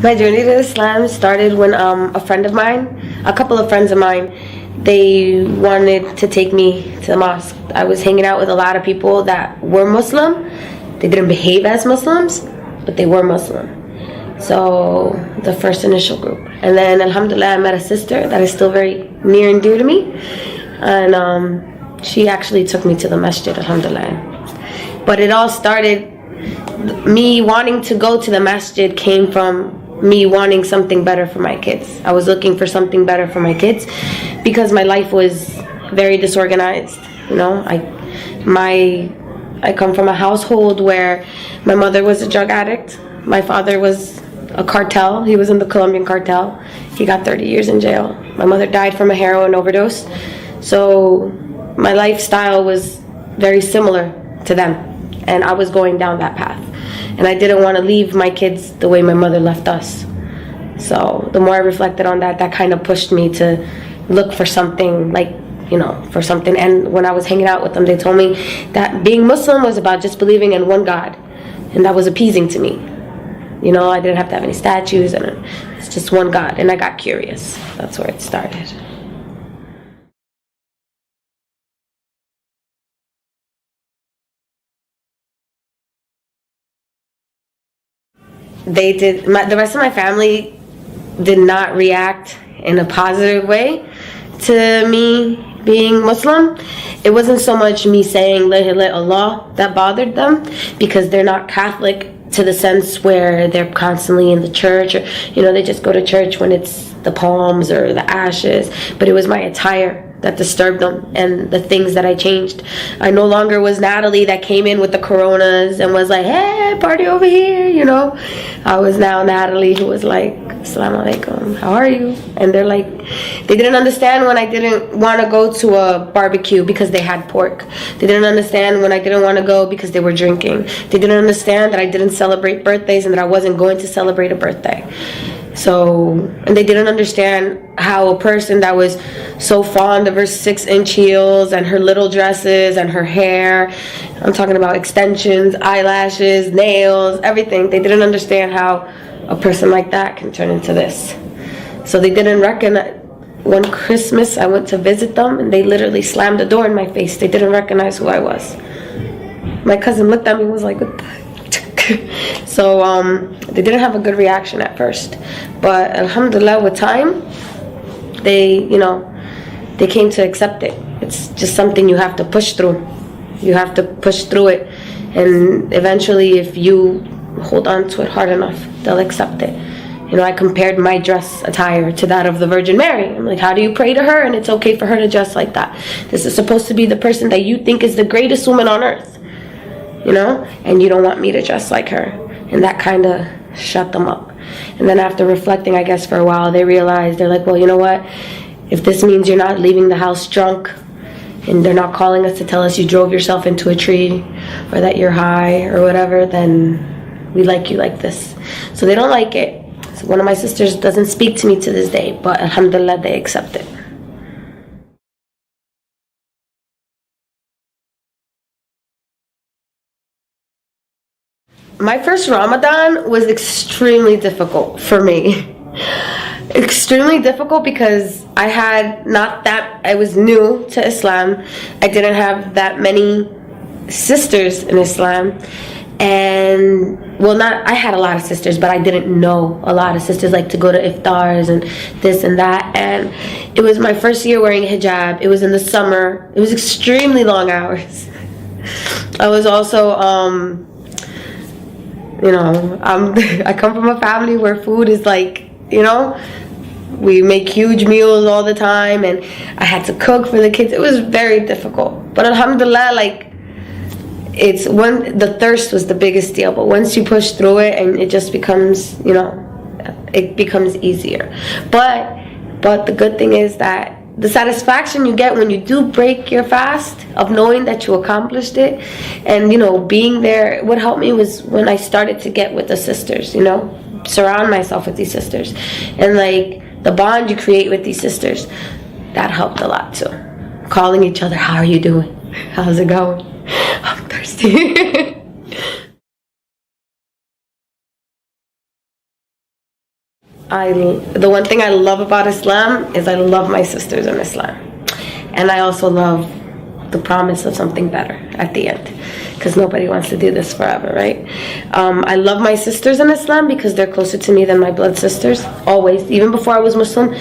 My journey to Islam started when a couple of friends of mine, they wanted to take me to the mosque. I was hanging out with a lot of people that were Muslim. They didn't behave as Muslims, but they were Muslim. So the first initial group. And then alhamdulillah, I met a sister that is still very near and dear to me. And she actually took me to the masjid, alhamdulillah. But it all started, me wanting to go to the masjid came from me wanting something better for my kids. I was looking for something better for my kids because my life was very disorganized. You know, I come from a household where my mother was a drug addict. My father was a cartel. He was in the Colombian cartel. He got 30 years in jail. My mother died from a heroin overdose. So my lifestyle was very similar to them, and I was going down that path. And I didn't want to leave my kids the way my mother left us. So the more I reflected on that, that kind of pushed me to look for something, like, you know, for something. And when I was hanging out with them, they told me that being Muslim was about just believing in one God. And that was appeasing to me. You know, I didn't have to have any statues, and it's just one God. And I got curious. That's where it started. The rest of my family did not react in a positive way to me being Muslim. It wasn't so much me saying La ilaha illallah that bothered them, because they're not Catholic to the sense where they're constantly in the church, or, you know, they just go to church when it's the palms or the ashes. But it was my attire that disturbed them, and the things that I changed. I no longer was Natalie that came in with the coronas and was like, hey, party over here, you know. I was now Natalie who was like, assalamu alaikum, how are you? And they're like, they didn't understand when I didn't want to go to a barbecue because they had pork. They didn't understand when I didn't want to go because they were drinking. They didn't understand that I didn't celebrate birthdays and that I wasn't going to celebrate a birthday. So, and they didn't understand how a person that was so fond of her 6-inch heels and her little dresses and her hair, I'm talking about extensions, eyelashes, nails, everything. They didn't understand how a person like that can turn into this. So they didn't recognize. One Christmas I went to visit them and they literally slammed the door in my face. They didn't recognize who I was. My cousin looked at me and was like, what the heck? So they didn't have a good reaction at first, but alhamdulillah, with time they came to accept it. It's just something you have to push through. You have to push through it, and eventually if you hold on to it hard enough, they'll accept it. You know, I compared my dress attire to that of the Virgin Mary. I'm like, how do you pray to her and it's okay for her to dress like that? This is supposed to be the person that you think is the greatest woman on earth, you know, and you don't want me to dress like her. And that kind of shut them up. And then after reflecting, I guess, for a while, they realized, they're like, well, you know what, if this means you're not leaving the house drunk, and they're not calling us to tell us you drove yourself into a tree, or that you're high or whatever, then we like you like this. So they don't like it. So one of my sisters doesn't speak to me to this day, but alhamdulillah, they accept it. My first Ramadan was extremely difficult for me. Extremely difficult because I was new to Islam. I didn't have that many sisters in Islam. And, well, I had a lot of sisters, but I didn't know a lot of sisters, like to go to iftars and this and that. And it was my first year wearing hijab. It was in the summer. It was extremely long hours. I was also, you know, I come from a family where food is like, you know, we make huge meals all the time, and I had to cook for the kids. It was very difficult, but alhamdulillah, like, the thirst was the biggest deal, but once you push through it, and it just becomes, you know, it becomes easier. But the good thing is that the satisfaction you get when you do break your fast, of knowing that you accomplished it, and, you know, being there. What helped me was when I started to get with the sisters, you know, surround myself with these sisters, and like the bond you create with these sisters, that helped a lot too. Calling each other, how are you doing? How's it going? I'm thirsty. the one thing I love about Islam is I love my sisters in Islam. And I also love the promise of something better at the end, because nobody wants to do this forever, right? I love my sisters in Islam because they're closer to me than my blood sisters, always. Even before I was Muslim,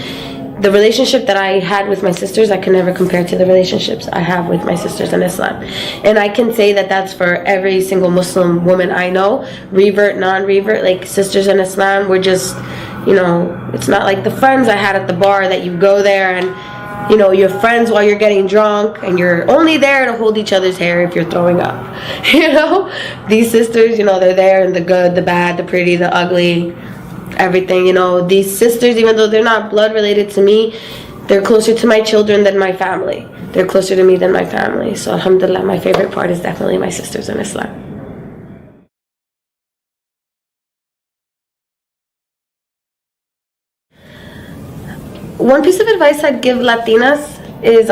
the relationship that I had with my sisters, I can never compare to the relationships I have with my sisters in Islam. And I can say that that's for every single Muslim woman I know, revert, non-revert, like sisters in Islam, we're just, you know, it's not like the friends I had at the bar that you go there and, you know, you're friends while you're getting drunk and you're only there to hold each other's hair if you're throwing up. You know, these sisters, you know, they're there in the good, the bad, the pretty, the ugly, everything. You know, these sisters, even though they're not blood related to me, they're closer to my children than my family. They're closer to me than my family. So alhamdulillah, my favorite part is definitely my sisters in Islam. One piece of advice I'd give Latinas is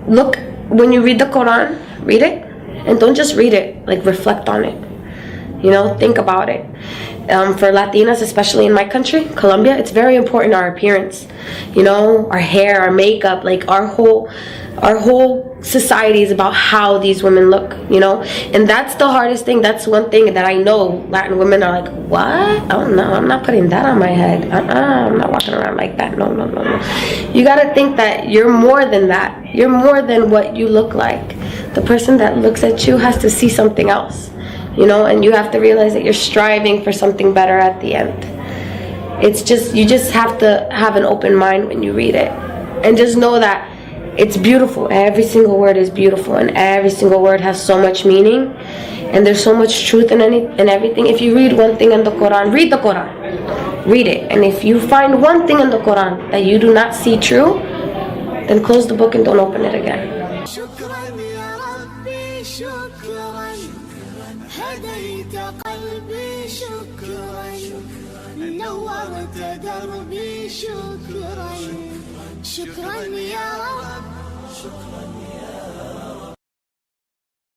look, when you read the Quran, read it, and don't just read it, like reflect on it. You know, think about it. For Latinas, especially in my country, Colombia, it's very important, our appearance. You know, our hair, our makeup, like our whole society is about how these women look, you know. And that's the hardest thing. That's one thing that I know Latin women are like, what? Oh no, I'm not putting that on my head. I'm not walking around like that. No. You gotta think that you're more than that. You're more than what you look like. The person that looks at you has to see something else, you know, and you have to realize that you're striving for something better at the end. It's just, you just have to have an open mind when you read it, and just know that it's beautiful. Every single word is beautiful, and every single word has so much meaning, and there's so much truth in everything. If you read one thing in the Quran, read the Quran, read it, and if you find one thing in the Quran that you do not see true, then close the book and don't open it again. هديت قلبي شكرا نورت دربي شكرا شكرا يا رب شكرا يا